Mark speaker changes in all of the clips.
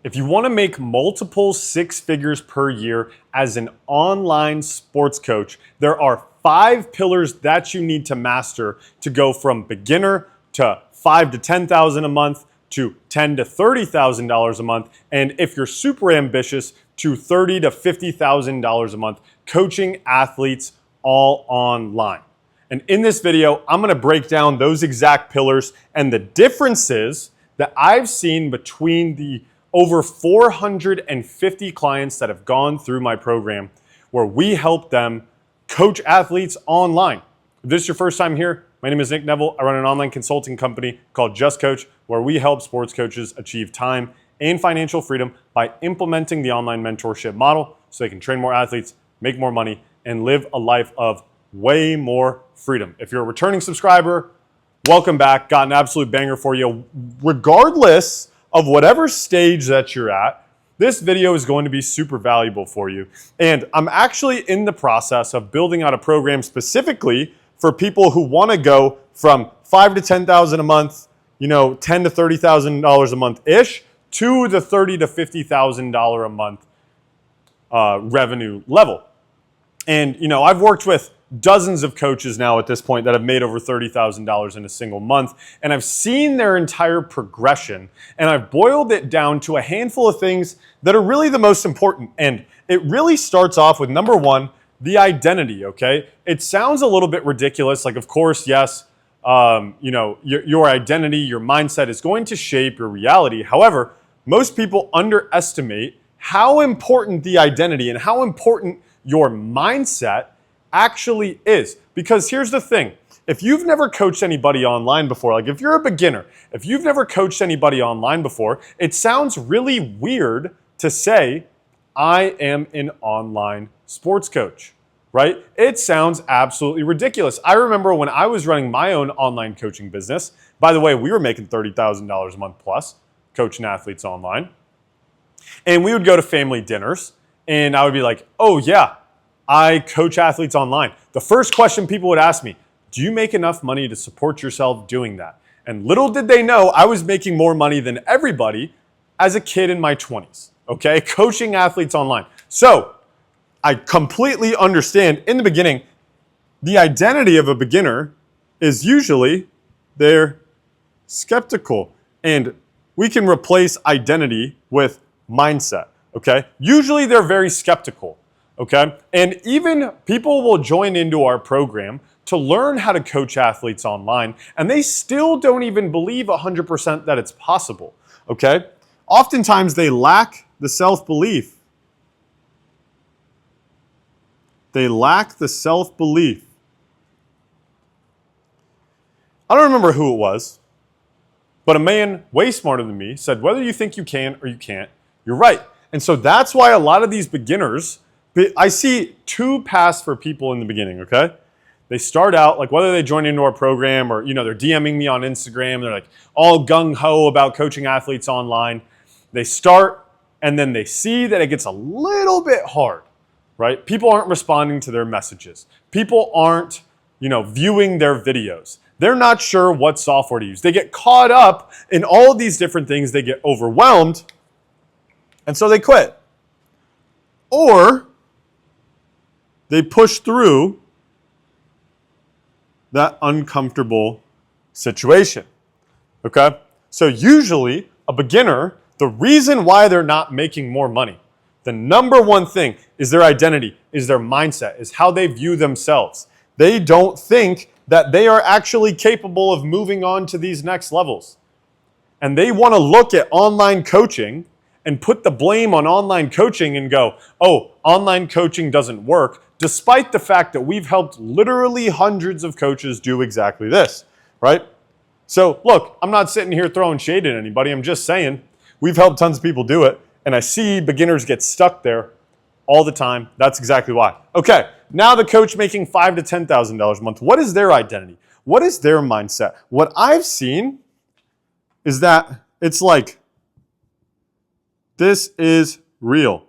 Speaker 1: If you want to make multiple six figures per year as an online sports coach, there are 5 pillars that you need to master to go from beginner to $5,000 to $10,000 a month to $10,000 to $30,000 a month, and if you're super ambitious, to $30,000 to $50,000 a month, coaching athletes all online. And in this video, I'm going to break down those exact pillars and the differences that I've seen between the over 450 clients that have gone through my program where we help them coach athletes online. If this is your first time here, my name is Nick Neville. I run an online consulting company called Just Coach, where we help sports coaches achieve time and financial freedom by implementing the online mentorship model so they can train more athletes, make more money, and live a life of way more freedom. If you're a returning subscriber, welcome back. Got an absolute banger for you. Regardless of whatever stage that you're at, this video is going to be super valuable for you. And I'm actually in the process of building out a program specifically for people who want to go from $5,000 to $10,000 a month, $10,000 to $30,000 a month-ish, to the $30,000 to $50,000 a month revenue level. And, I've worked with dozens of coaches now at this point that have made over $30,000 in a single month. And I've seen their entire progression, and I've boiled it down to a handful of things that are really the most important. And it really starts off with number one, the identity, okay? It sounds a little bit ridiculous. Like, of course, yes, your identity, your mindset is going to shape your reality. However, most people underestimate how important the identity and how important your mindset actually is. Because here's the thing. If you've never coached anybody online before, like if you're a beginner, if you've never coached anybody online before, it sounds really weird to say, I am an online sports coach, right? It sounds absolutely ridiculous. I remember when I was running my own online coaching business, by the way, we were making $30,000 a month plus coaching athletes online. And we would go to family dinners and I would be like, oh yeah, I coach athletes online. The first question people would ask me, do you make enough money to support yourself doing that? And little did they know I was making more money than everybody as a kid in my 20s, okay? Coaching athletes online. So I completely understand in the beginning, the identity of a beginner is usually they're skeptical. And we can replace identity with mindset, okay? Usually they're very skeptical. Okay, and even people will join into our program to learn how to coach athletes online, and they still don't even believe 100% that it's possible. Okay, oftentimes they lack the self-belief. They lack the self-belief. I don't remember who it was, but a man way smarter than me said, whether you think you can or you can't, you're right. And so that's why a lot of these beginners, I see 2 paths for people in the beginning, okay? They start out, like whether they join into our program or, they're DMing me on Instagram, they're like all gung-ho about coaching athletes online. They start and then they see that it gets a little bit hard, right? People aren't responding to their messages. People aren't, viewing their videos. They're not sure what software to use. They get caught up in all of these different things. They get overwhelmed, and so they quit. Or they push through that uncomfortable situation, okay? So usually a beginner, the reason why they're not making more money, the number one thing is their identity, is their mindset, is how they view themselves. They don't think that they are actually capable of moving on to these next levels. And they want to look at online coaching and put the blame on online coaching and go, oh, online coaching doesn't work, despite the fact that we've helped literally hundreds of coaches do exactly this, right? So look, I'm not sitting here throwing shade at anybody. I'm just saying we've helped tons of people do it, and I see beginners get stuck there all the time. That's exactly why. Okay, now the coach making $5,000 to $10,000 a month. What is their identity? What is their mindset? What I've seen is that it's like, this is real,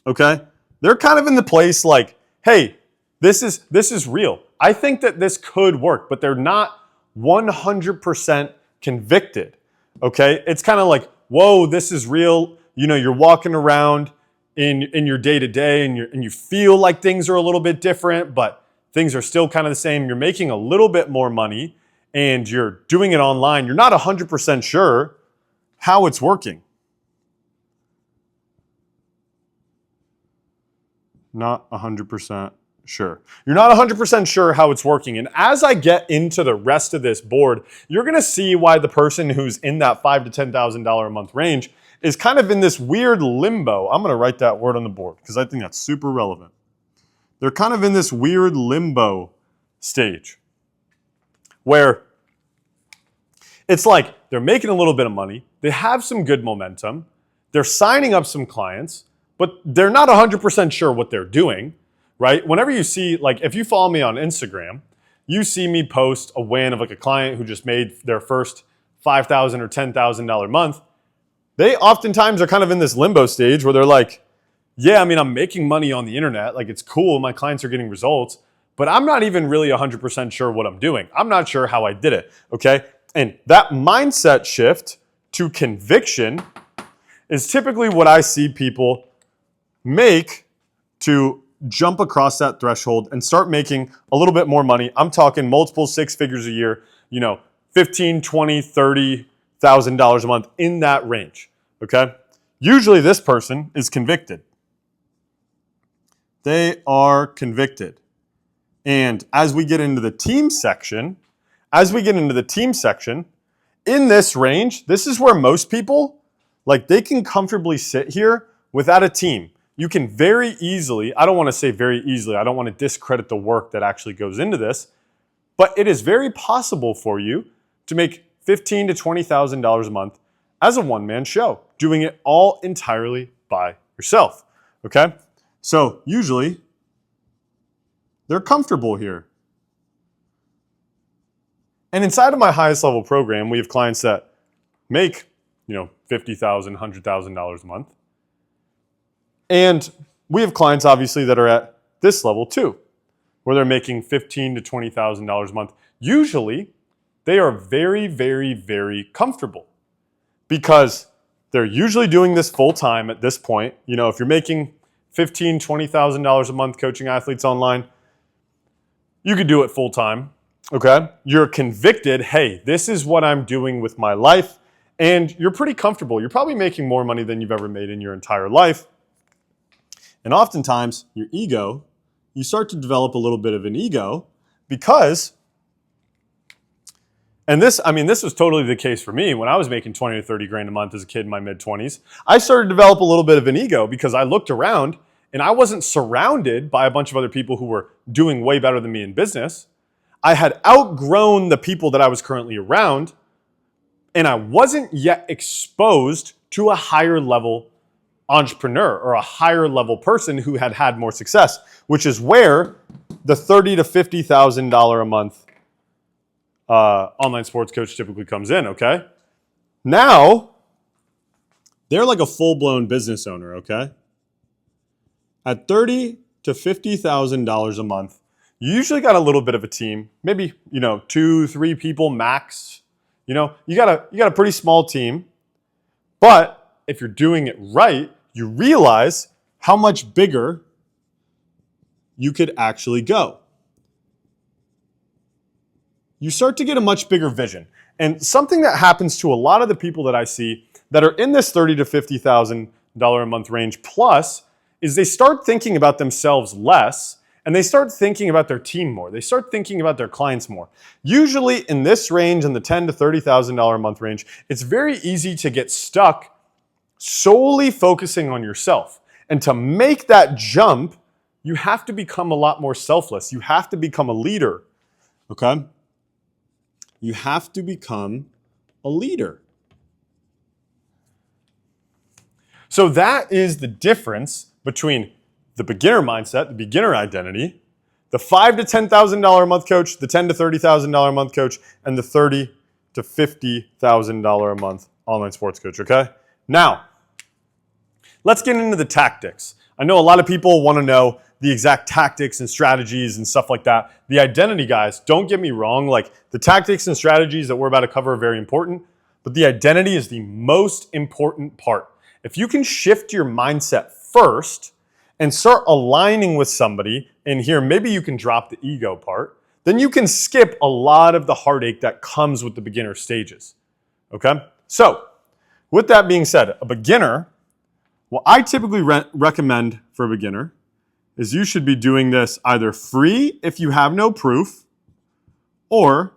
Speaker 1: okay? They're kind of in the place like, hey, this is real. I think that this could work, but they're not 100% convicted, okay? It's kind of like, whoa, this is real. You know, you're walking around in your day-to-day and you feel like things are a little bit different, but things are still kind of the same. You're making a little bit more money and you're doing it online. You're not 100% sure how it's working. Not 100% sure. You're not 100% sure how it's working. And as I get into the rest of this board, you're going to see why the person who's in that $5,000 to $10,000 a month range is kind of in this weird limbo. I'm going to write that word on the board because I think that's super relevant. They're kind of in this weird limbo stage where it's like they're making a little bit of money. They have some good momentum. They're signing up some clients, but they're not 100% sure what they're doing, right? Whenever you see, like if you follow me on Instagram, you see me post a win of like a client who just made their first $5,000 or $10,000 a month. They oftentimes are kind of in this limbo stage where they're like, yeah, I mean, I'm making money on the internet. Like it's cool. My clients are getting results, but I'm not even really 100% sure what I'm doing. I'm not sure how I did it. Okay. And that mindset shift to conviction is typically what I see people make to jump across that threshold and start making a little bit more money. I'm talking multiple six figures a year, you know, 15, 20, 30,000 dollars a month in that range. Okay. Usually this person is convicted. They are convicted. And as we get into the team section, in this range, this is where most people, like they can comfortably sit here without a team. You can very easily, I don't want to say very easily, I don't want to discredit the work that actually goes into this, but it is very possible for you to make $15,000 to $20,000 a month as a one-man show, doing it all entirely by yourself, okay? So usually, they're comfortable here. And inside of my highest level program, we have clients that make, you know, $50,000, $100,000 a month. And we have clients obviously that are at this level too, where they're making $15,000 to $20,000 a month. Usually, they are very, very, very comfortable because they're usually doing this full time at this point. You know, if you're making $15,000, $20,000 a month coaching athletes online, you could do it full time. Okay. You're convicted. Hey, this is what I'm doing with my life. And you're pretty comfortable. You're probably making more money than you've ever made in your entire life. And oftentimes your ego, you start to develop a little bit of an ego because, and this was totally the case for me when I was making 20 to 30 grand a month as a kid in my mid 20s. I started to develop a little bit of an ego because I looked around and I wasn't surrounded by a bunch of other people who were doing way better than me in business. I had outgrown the people that I was currently around, and I wasn't yet exposed to a higher level entrepreneur or a higher level person who had had more success, which is where the $30,000 to $50,000 a month online sports coach typically comes in, okay? Now, they're like a full-blown business owner, okay? At $30,000 to $50,000 a month, you usually got a little bit of a team, maybe, 2, 3 people max. You got a pretty small team, but if you're doing it right, you realize how much bigger you could actually go. You start to get a much bigger vision. And something that happens to a lot of the people that I see that are in this $30,000 to $50,000 a month range plus is they start thinking about themselves less and they start thinking about their team more. They start thinking about their clients more. Usually in this range, in the $10,000 to $30,000 a month range, it's very easy to get stuck solely focusing on yourself. And to make that jump, you have to become a lot more selfless. You have to become a leader, okay? You have to become a leader. So that is the difference between the beginner mindset, the beginner identity, the $5,000 to $10,000 a month coach, the $10,000 to $30,000 a month coach, and the $30,000 to $50,000 a month online sports coach, okay? Now, let's get into the tactics. I know a lot of people want to know the exact tactics and strategies and stuff like that. The identity guys, don't get me wrong, like the tactics and strategies that we're about to cover are very important, but the identity is the most important part. If you can shift your mindset first and start aligning with somebody, and here maybe you can drop the ego part, then you can skip a lot of the heartache that comes with the beginner stages. Okay? So, with that being said, a beginner, what I typically recommend for a beginner is you should be doing this either free if you have no proof, or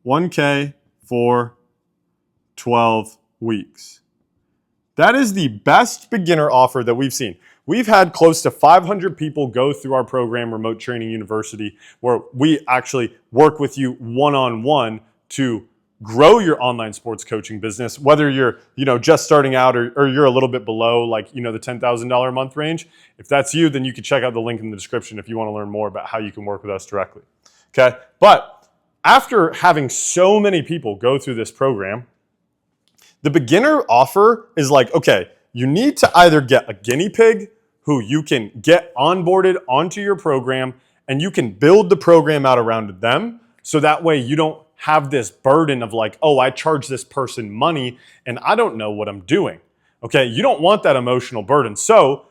Speaker 1: 1K for 12 weeks. That is the best beginner offer that we've seen. We've had close to 500 people go through our program, Remote Training University, where we actually work with you one-on-one to grow your online sports coaching business, whether you're just starting out or you're a little bit below the $10,000 a month range. If that's you, then you can check out the link in the description if you want to learn more about how you can work with us directly. Okay? But after having so many people go through this program, the beginner offer is like, okay, you need to either get a guinea pig who you can get onboarded onto your program and you can build the program out around them. So that way you don't have this burden of like, oh, I charge this person money and I don't know what I'm doing. Okay, you don't want that emotional burden. So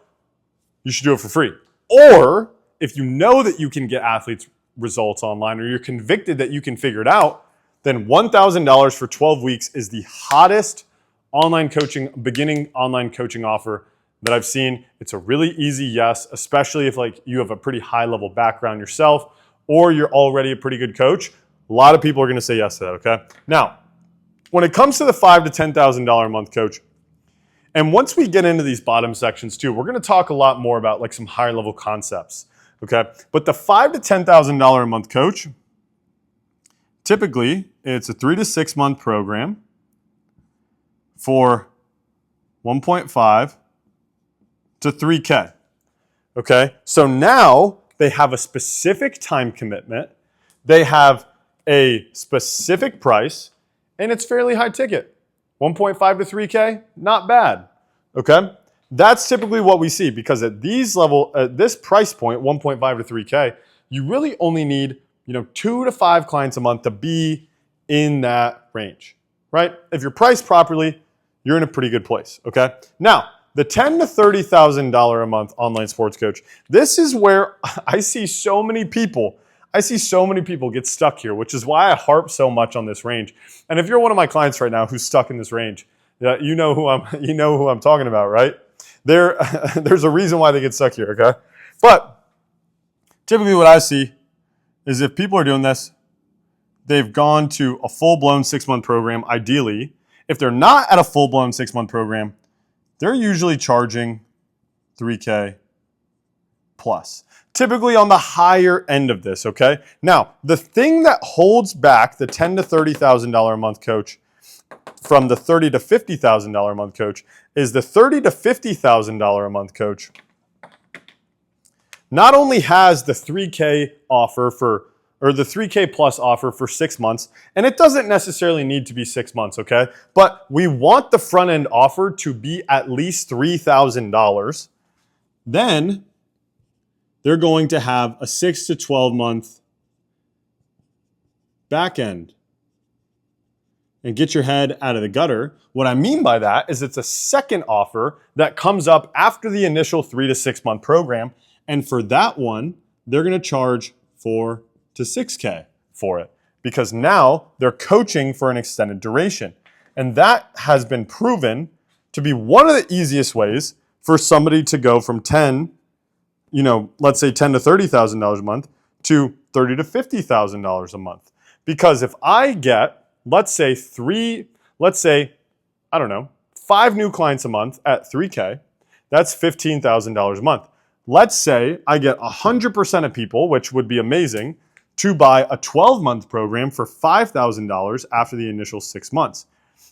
Speaker 1: you should do it for free. Or if you know that you can get athletes results online or you're convicted that you can figure it out, then $1,000 for 12 weeks is the hottest beginning online coaching offer that I've seen. It's a really easy yes, especially if you have a pretty high level background yourself or you're already a pretty good coach. A lot of people are going to say yes to that, okay? Now, when it comes to the $5,000 to $10,000 a month coach, and once we get into these bottom sections too, we're going to talk a lot more about some higher level concepts, okay? But the $5,000 to $10,000 a month coach, typically it's a 3 to 6 month program for 1.5 to 3K, okay? So now they have a specific time commitment, they have a specific price, and it's fairly high ticket. 1.5 to 3K, not bad, okay? That's typically what we see because at this price point, 1.5 to 3K, you really only need 2 to 5 clients a month to be in that range, right? If you're priced properly, you're in a pretty good place, okay? Now, the $10,000 to $30,000 a month online sports coach, this is where I see so many people get stuck here, which is why I harp so much on this range. And if you're one of my clients right now who's stuck in this range, you know who I'm talking about, right? There's a reason why they get stuck here, okay? But typically what I see is if people are doing this, they've gone to a full-blown 6-month program, ideally. If they're not at a full-blown 6-month program, they're usually charging 3K plus. Typically on the higher end of this, okay? Now, the thing that holds back the $10,000 to $30,000 a month coach from the $30,000 to $50,000 a month coach is the $30,000 to $50,000 a month coach not only has the 3K offer the 3K plus offer for 6 months, and it doesn't necessarily need to be 6 months, okay? But we want the front end offer to be at least $3,000. Then they're going to have a 6 to 12 month back end and get your head out of the gutter. What I mean by that is it's a second offer that comes up after the initial 3 to 6 month program. And for that one, they're going to charge 4 to 6K for it because now they're coaching for an extended duration. And that has been proven to be one of the easiest ways for somebody to go from let's say $10,000 to $30,000 a month to $30,000 to $50,000 a month. Because if I get, let's say 5 new clients a month at 3K, that's $15,000 a month. Let's say I get 100% of people, which would be amazing, to buy a 12-month program for $5,000 after the initial 6 months.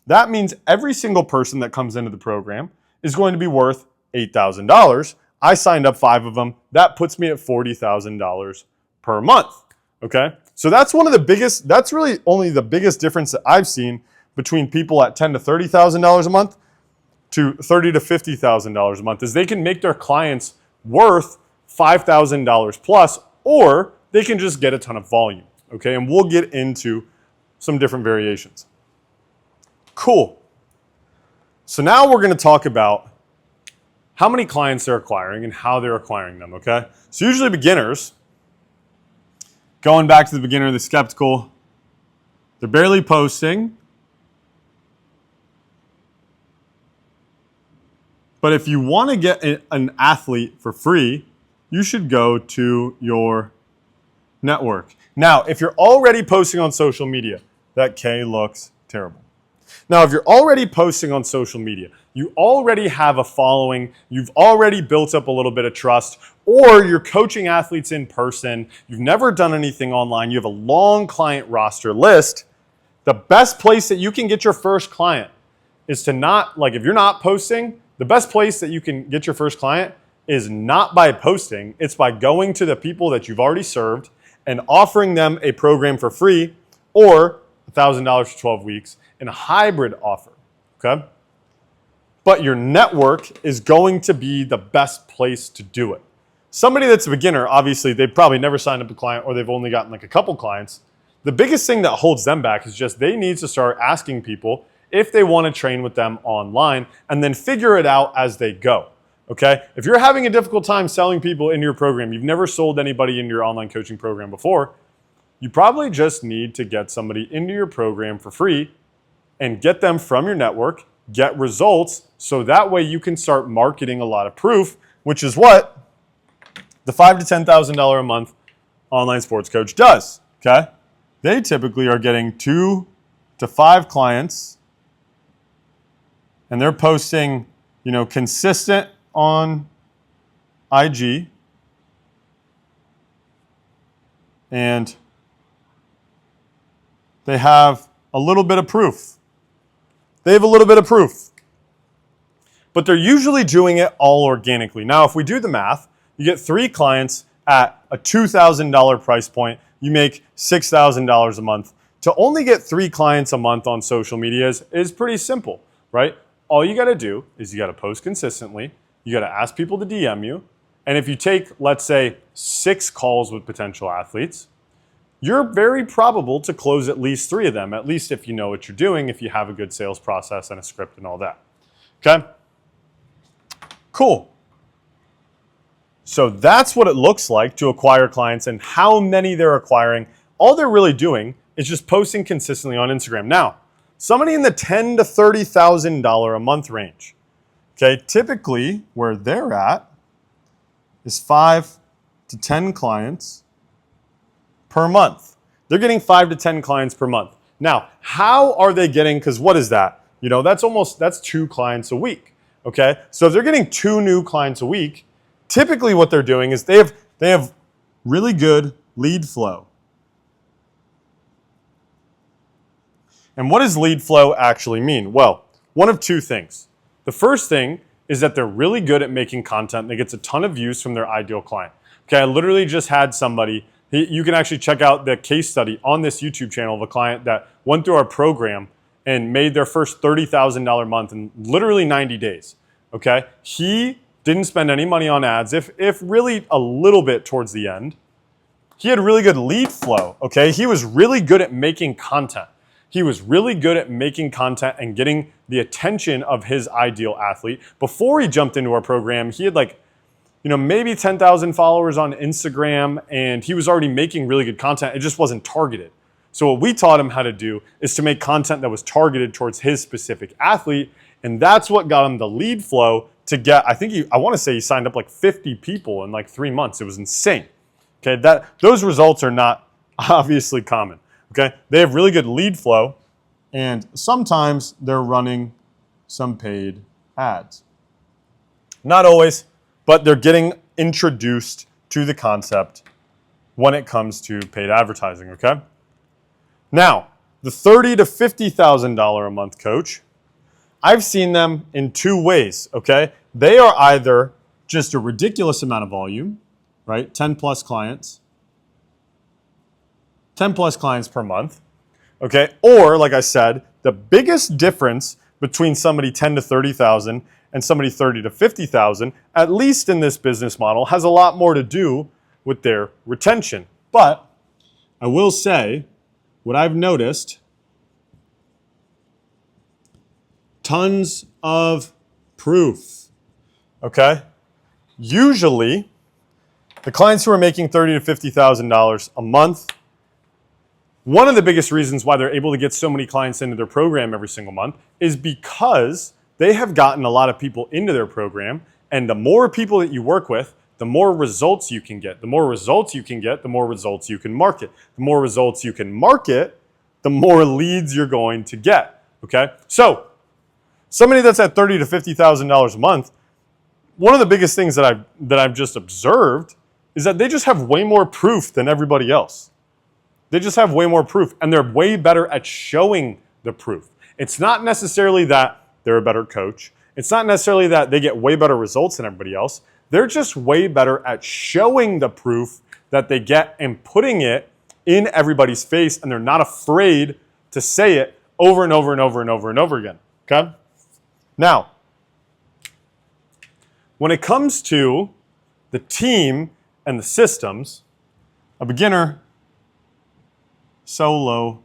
Speaker 1: That means every single person that comes into the program is going to be worth $8,000. I signed up 5 of them. That puts me at $40,000 per month, okay? So that's really only the biggest difference that I've seen between people at $10,000 to $30,000 a month to $30,000 to $50,000 a month is they can make their clients worth $5,000 plus, or they can just get a ton of volume, okay? And we'll get into some different variations. Cool. So now we're going to talk about how many clients they're acquiring and how they're acquiring them, okay? So usually beginners, going back to the beginner, the skeptical, they're barely posting. But if you want to get an athlete for free, you should go to your network. Now, if you're already posting on social media, that K looks terrible. Now, if you're already posting on social media, you already have a following, you've already built up a little bit of trust, or you're coaching athletes in person, you've never done anything online, you have a long client roster list, the best place that you can get your first client is to not, like if you're not posting, the best place that you can get your first client is not by posting, it's by going to the people that you've already served and offering them a program for free or $1,000 for 12 weeks in a hybrid offer, okay? But your network is going to be the best place to do it. Somebody that's a beginner, obviously, they've probably never signed up a client or they've only gotten like a couple clients. The biggest thing that holds them back is just they need to start asking people if they want to train with them online and then figure it out as they go, okay? If you're having a difficult time selling people into your program, you've never sold anybody into your online coaching program before, you probably just need to get somebody into your program for free and get them from your network, get results, so that way you can start marketing a lot of proof, which is what the $5,000 to $10,000 a month online sports coach does, okay? They typically are getting 2 to 5 clients and they're posting, consistent on IG and they have a little bit of proof. They have a little bit of proof. But they're usually doing it all organically. Now, if we do the math, you get 3 clients at a $2,000 price point. You make $6,000 a month. To only get 3 clients a month on social media is pretty simple, right? All you got to do is you got to post consistently. You got to ask people to DM you. And if you take, let's say, 6 calls with potential athletes, you're very probable to close at least 3 of them, at least if you know what you're doing, if you have a good sales process and a script and all that. Okay? Cool. So that's what it looks like to acquire clients and how many they're acquiring. All they're really doing is just posting consistently on Instagram. Now, somebody in the $10,000 to $30,000 a month range, okay, typically where they're at is 5 to 10 clients per month. They're getting 5 to 10 clients per month. Now, how are they getting, because what is that? That's 2 clients a week, okay? So if they're getting 2 new clients a week, typically what they're doing is they have really good lead flow. And what does lead flow actually mean? Well, one of 2 things. The first thing is that they're really good at making content that gets a ton of views from their ideal client. Okay, I literally just had somebody, you can actually check out the case study on this YouTube channel of a client that went through our program and made their first $30,000 month in literally 90 days, okay? He didn't spend any money on ads, if really a little bit towards the end. He had really good lead flow, okay? He was really good at making content. He was really good at making content and getting the attention of his ideal athlete. Before he jumped into our program, he had maybe 10,000 followers on Instagram, and he was already making really good content. It just wasn't targeted. So what we taught him how to do is to make content that was targeted towards his specific athlete, and that's what got him the lead flow to get, I want to say he signed up like 50 people in like 3 months. It was insane. Okay, those results are not obviously common. Okay, they have really good lead flow, and sometimes they're running some paid ads. Not always, but they're getting introduced to the concept when it comes to paid advertising, okay? Now, the $30,000 to $50,000 a month coach, I've seen them in 2 ways, okay? They are either just a ridiculous amount of volume, right? 10 plus clients per month, okay? Or, like I said, the biggest difference between somebody 10 to 30,000 and somebody 30 to 50,000, at least in this business model, has a lot more to do with their retention. But I will say, what I've noticed Tons of proof, okay? Usually, the clients who are making $30,000 to $50,000 a month, one of the biggest reasons why they're able to get so many clients into their program every single month is because they have gotten a lot of people into their program, and the more people that you work with, the more results you can get. The more results you can get, the more results you can market. The more results you can market, the more leads you're going to get, okay? So, somebody that's at $30,000 to $50,000 a month, one of the biggest things that I've just observed is that they just have way more proof than everybody else. They just have way more proof, and they're way better at showing the proof. It's not necessarily that they're a better coach. It's not necessarily that they get way better results than everybody else. They're just way better at showing the proof that they get and putting it in everybody's face, and they're not afraid to say it over and over and over and over and over again, okay? Now, when it comes to the team and the systems, a beginner, solo,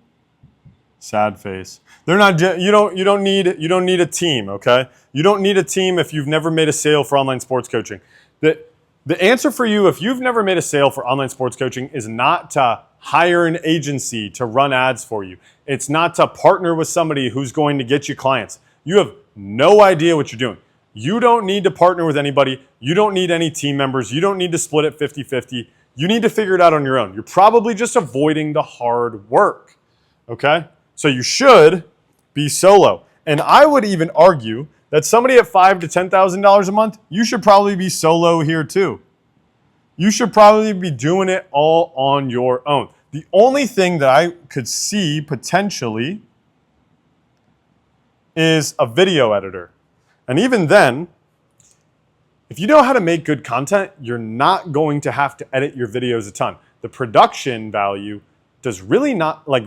Speaker 1: sad face. They're not. You don't need a team. Okay. You don't need a team if you've never made a sale for online sports coaching. The answer for you if you've never made a sale for online sports coaching is not to hire an agency to run ads for you. It's not to partner with somebody who's going to get you clients. You have no idea what you're doing. You don't need to partner with anybody. You don't need any team members. You don't need to split it 50-50. You need to figure it out on your own. You're probably just avoiding the hard work, okay? So you should be solo. And I would even argue that somebody at $5,000 to $10,000 a month, you should probably be solo here too. You should probably be doing it all on your own. The only thing that I could see potentially is a video editor. And even then, if you know how to make good content, you're not going to have to edit your videos a ton. The production value does really not matter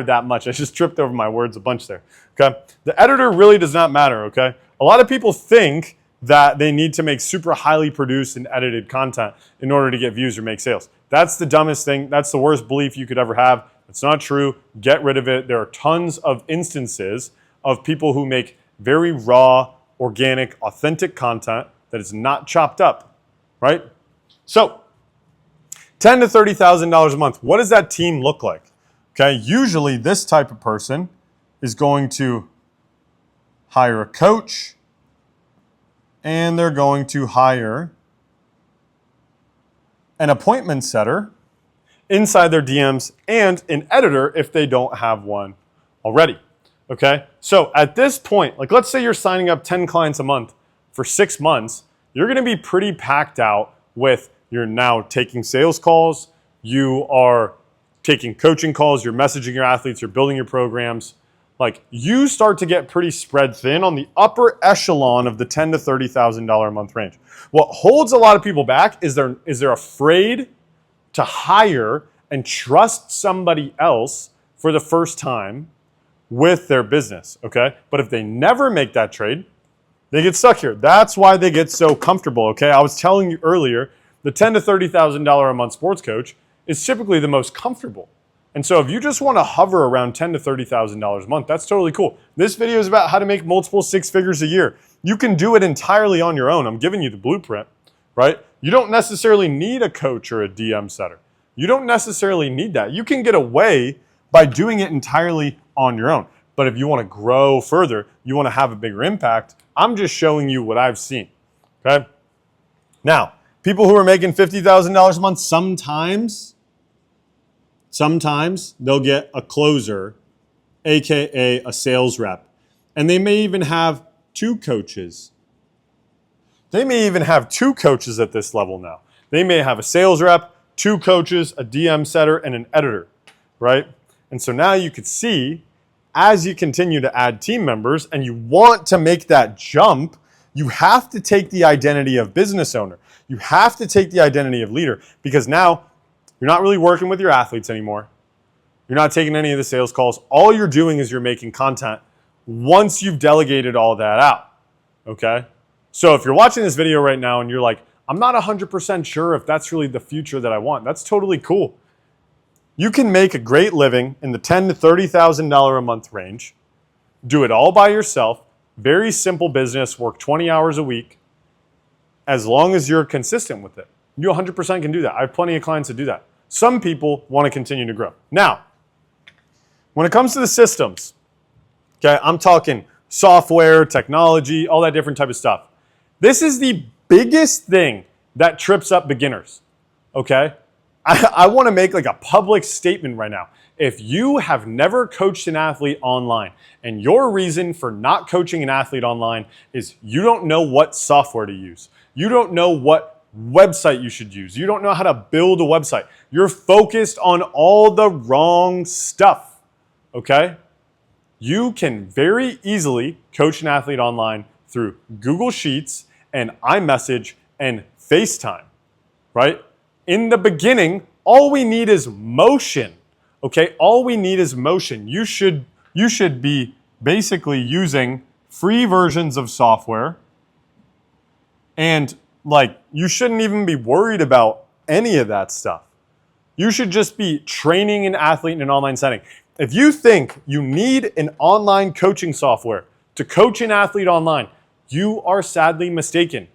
Speaker 1: that much. I just tripped over my words a bunch there. Okay? The editor really does not matter, okay? A lot of people think that they need to make super highly produced and edited content in order to get views or make sales. That's the dumbest thing. That's the worst belief you could ever have. It's not true. Get rid of it. There are tons of instances of people who make very raw, organic, authentic content that is not chopped up, right? So, $10,000 to $30,000 a month. What does that team look like? Okay, usually this type of person is going to hire a coach, and they're going to hire an appointment setter inside their DMs and an editor if they don't have one already. Okay, so at this point, like let's say you're signing up 10 clients a month for 6 months, you're gonna be pretty packed out with you're now taking sales calls, you are taking coaching calls, you're messaging your athletes, you're building your programs. Like you start to get pretty spread thin on the upper echelon of the $10,000 to $30,000 a month range. What holds a lot of people back is they're afraid to hire and trust somebody else for the first time with their business, okay? But if they never make that trade, they get stuck here. That's why they get so comfortable, okay? I was telling you earlier, the $10,000 to $30,000 a month sports coach is typically the most comfortable. And so if you just want to hover around $10,000 to $30,000 a month, that's totally cool. This video is about how to make multiple 6 figures a year. You can do it entirely on your own. I'm giving you the blueprint, right? You don't necessarily need a coach or a DM setter. You don't necessarily need that. You can get away by doing it entirely on your own. But if you want to grow further, you want to have a bigger impact, I'm just showing you what I've seen, okay? Now, people who are making $50,000 a month, sometimes they'll get a closer, AKA a sales rep. And they may even have 2 coaches. They may even have 2 coaches at this level now. They may have a sales rep, 2 coaches, a DM setter, and an editor, right? And so now you could see, as you continue to add team members and you want to make that jump, you have to take the identity of business owner. You have to take the identity of leader, because now you're not really working with your athletes anymore. You're not taking any of the sales calls. All you're doing is you're making content once you've delegated all that out, okay? So if you're watching this video right now and you're like, I'm not 100% sure if that's really the future that I want, that's totally cool. You can make a great living in the $10,000 to $30,000 a month range Do it all by yourself. Very simple business. Work 20 hours a week as long as you're consistent with it. You 100% can do that. I have plenty of clients that do that. Some people want to continue to grow. Now, when it comes to the systems, okay, I'm talking software, technology, all that different type of stuff. This is the biggest thing that trips up beginners, okay? I want to make like a public statement right now. If you have never coached an athlete online and your reason for not coaching an athlete online is you don't know what software to use, you don't know what website you should use, you don't know how to build a website, you're focused on all the wrong stuff, okay? You can very easily coach an athlete online through Google Sheets and iMessage and FaceTime, right? In the beginning, all we need is motion, okay? All we need is motion. You should be basically using free versions of software, and like you shouldn't even be worried about any of that stuff. You should just be training an athlete in an online setting. If you think you need an online coaching software to coach an athlete online, you are sadly mistaken.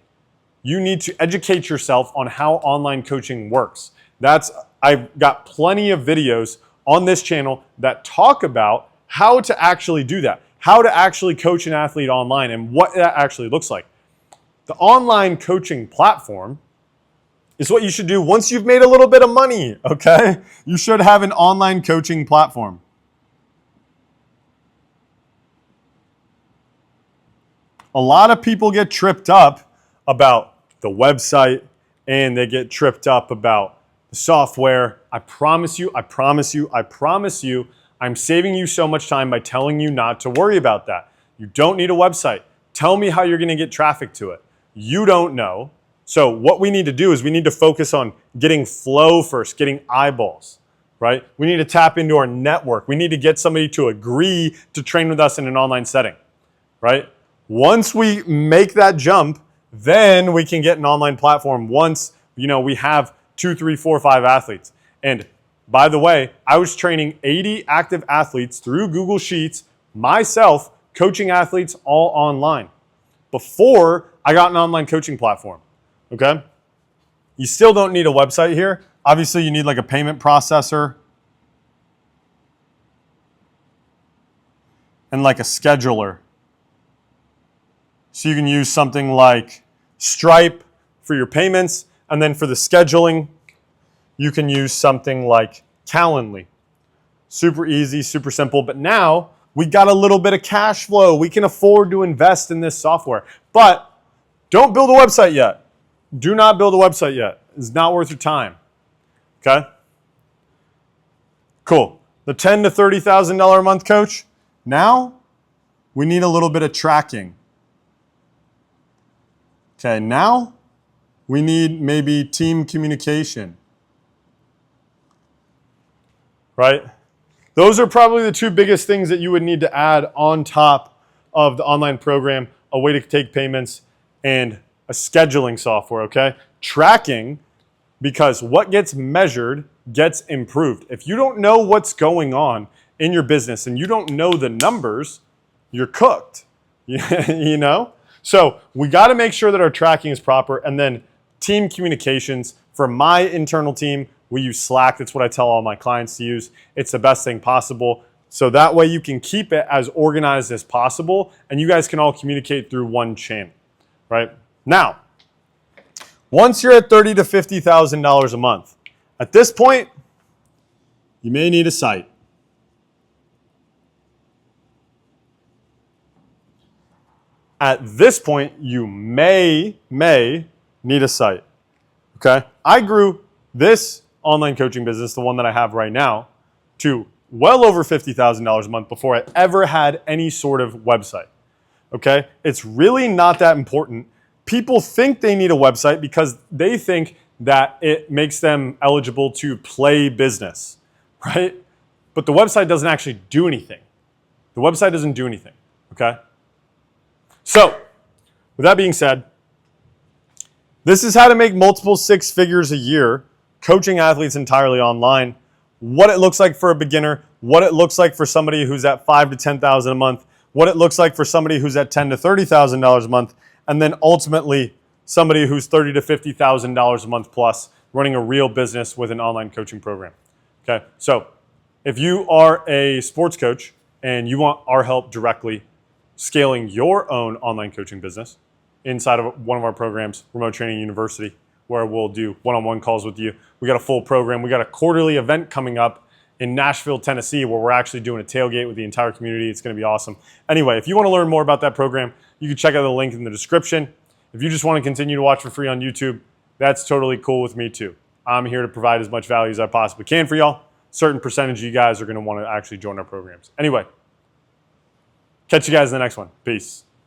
Speaker 1: You need to educate yourself on how online coaching works. I've got plenty of videos on this channel that talk about how to actually do that, how to actually coach an athlete online and what that actually looks like. The online coaching platform is what you should do once you've made a little bit of money, okay? You should have an online coaching platform. A lot of people get tripped up about the website and they get tripped up about the software. I promise you, I'm saving you so much time by telling you not to worry about that. You don't need a website. Tell me how you're going to get traffic to it. You don't know. So what we need to do is we need to focus on getting flow first, getting eyeballs, right? We need to tap into our network. We need to get somebody to agree to train with us in an online setting, right? Once we make that jump, then we can get an online platform once, we have 2, 3, 4, 5 athletes. And by the way, I was training 80 active athletes through Google Sheets, myself, coaching athletes all online before I got an online coaching platform, okay? You still don't need a website here. Obviously, you need like a payment processor and like a scheduler. So you can use something like Stripe for your payments, and then for the scheduling, you can use something like Calendly. Super easy, super simple, but now we got a little bit of cash flow. We can afford to invest in this software, but don't build a website yet. Do not build a website yet. It's not worth your time, okay? Cool. The $10,000 to $30,000 a month coach, now we need a little bit of tracking. Okay, now we need maybe team communication, right? Those are probably the two biggest things that you would need to add on top of the online program, a way to take payments and a scheduling software, okay? Tracking, because what gets measured gets improved. If you don't know what's going on in your business and you don't know the numbers, you're cooked, you know? So we got to make sure that our tracking is proper, and then team communications. For my internal team, we use Slack. That's what I tell all my clients to use. It's the best thing possible. So that way you can keep it as organized as possible, and you guys can all communicate through one channel, right? Now, once you're at $30,000 to $50,000 a month, at this point, you may need a site. At this point, you may need a site, okay? I grew this online coaching business, the one that I have right now, to well over $50,000 a month before I ever had any sort of website, okay? It's really not that important. People think they need a website because they think that it makes them eligible to play business, right? But the website doesn't actually do anything. The website doesn't do anything, okay? So, with that being said, this is how to make multiple 6 figures a year coaching athletes entirely online, what it looks like for a beginner, what it looks like for somebody who's at $5,000 to $10,000 a month, what it looks like for somebody who's at $10,000 to $30,000 a month, and then ultimately somebody who's $30,000 to $50,000 a month plus running a real business with an online coaching program. Okay, so if you are a sports coach and you want our help directly scaling your own online coaching business inside of one of our programs, Remote Training University, where we'll do one-on-one calls with you. We got a full program. We got a quarterly event coming up in Nashville, Tennessee, where we're actually doing a tailgate with the entire community. It's going to be awesome. Anyway, if you want to learn more about that program, you can check out the link in the description. If you just want to continue to watch for free on YouTube, that's totally cool with me too. I'm here to provide as much value as I possibly can for y'all. Certain percentage of you guys are going to want to actually join our programs. Anyway, catch you guys in the next one. Peace.